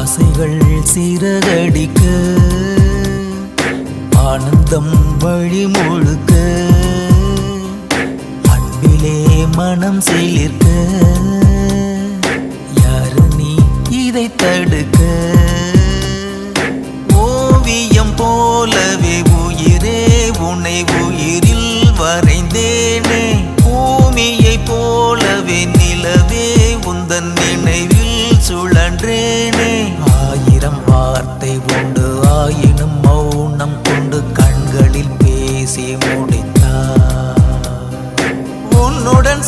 ஆசைகள் சிறகடிக்க ஆனந்தம் வழி முழுக்க அன்பிலே மனம் சிலிர்க்க யாரு நீ இதை தடுக்க ஓவியம் போலவே உயிரே உன்னை உயிரில் வரைந்தேனே பூமியை போலவே நிலவே உந்தன் நினைவில் சுழன்றேனே ஆயிரம் வார்த்தை உண்டு ஆயினும் மௌனம் கொண்டு கண்களில் பேசி முடித்தார் உன்னுடன்